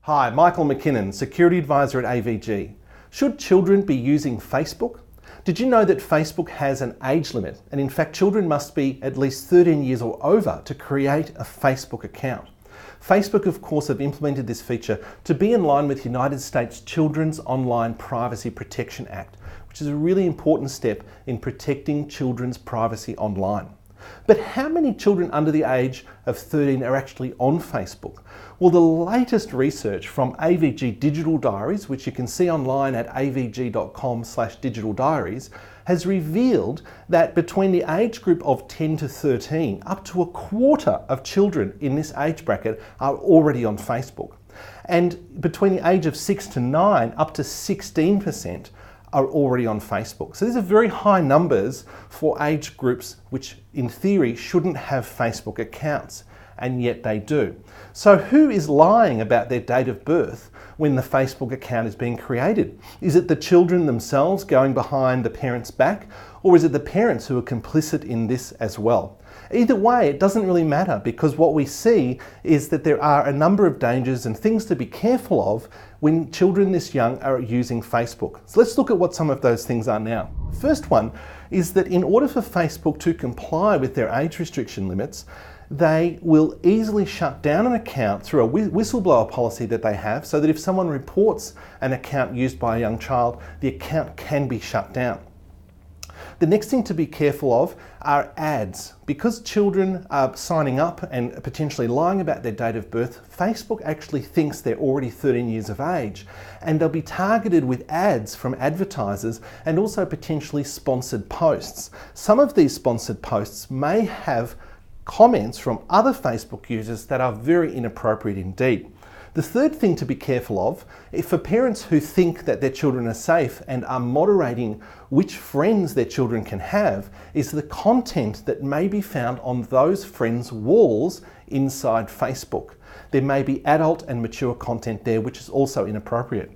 Hi, Michael McKinnon, Security Advisor at AVG. Should children be using Facebook? Did you know that Facebook has an age limit, and in fact children must be at least 13 years or over to create a Facebook account? Facebook of course have implemented this feature to be in line with the United States Children's Online Privacy Protection Act, which is a really important step in protecting children's privacy online. But how many children under the age of 13 are actually on Facebook? Well, the latest research from AVG Digital Diaries, which you can see online at avg.com/digital diaries, has revealed that between the age group of 10 to 13, up to a quarter of children in this age bracket are already on Facebook. And between the age of 6 to 9, up to 16% are already on Facebook. So these are very high numbers for age groups which in theory shouldn't have Facebook accounts, and yet they do. So who is lying about their date of birth when the Facebook account is being created? Is it the children themselves going behind the parents' back, or is it the parents who are complicit in this as well? Either way, it doesn't really matter, because what we see is that there are a number of dangers and things to be careful of when children this young are using Facebook. So let's look at what some of those things are now. First one is that in order for Facebook to comply with their age restriction limits, they will easily shut down an account through a whistleblower policy that they have, so that if someone reports an account used by a young child, the account can be shut down. The next thing to be careful of are ads. Because children are signing up and potentially lying about their date of birth, Facebook actually thinks they're already 13 years of age, and they'll be targeted with ads from advertisers and also potentially sponsored posts. Some of these sponsored posts may have comments from other Facebook users that are very inappropriate indeed. The third thing to be careful of, for parents who think that their children are safe and are moderating which friends their children can have, is the content that may be found on those friends' walls inside Facebook. There may be adult and mature content there which is also inappropriate.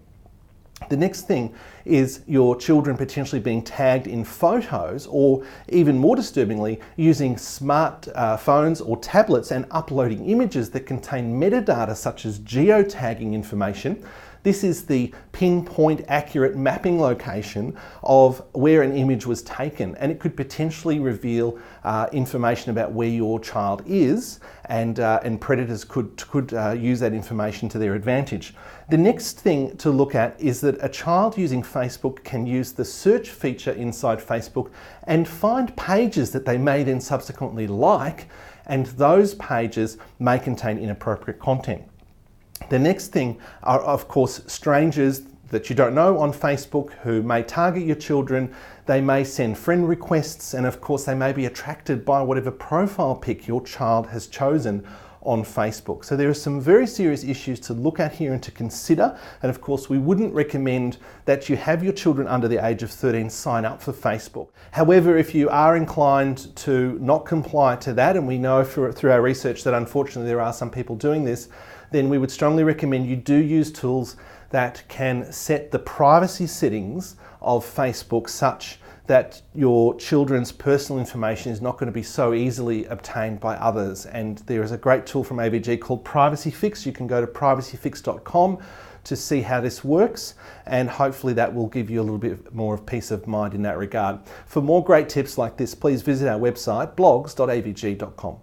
The next thing is your children potentially being tagged in photos, or even more disturbingly, using smart phones or tablets and uploading images that contain metadata such as geotagging information. This is the pinpoint accurate mapping location of where an image was taken, and it could potentially reveal information about where your child is, and predators could use that information to their advantage. The next thing to look at is that a child using Facebook can use the search feature inside Facebook and find pages that they may then subsequently like, and those pages may contain inappropriate content. The next thing are, of course, strangers that you don't know on Facebook who may target your children. They may send friend requests, and of course they may be attracted by whatever profile pic your child has chosen on Facebook. So there are some very serious issues to look at here and to consider, and of course we wouldn't recommend that you have your children under the age of 13 sign up for Facebook. However, if you are inclined to not comply to that, and we know through our research that unfortunately there are some people doing this, then we would strongly recommend you do use tools that can set the privacy settings of Facebook such that your children's personal information is not going to be so easily obtained by others. And there is a great tool from AVG called Privacy Fix. You can go to privacyfix.com to see how this works, and hopefully that will give you a little bit more of peace of mind in that regard. For more great tips like this, please visit our website blogs.avg.com.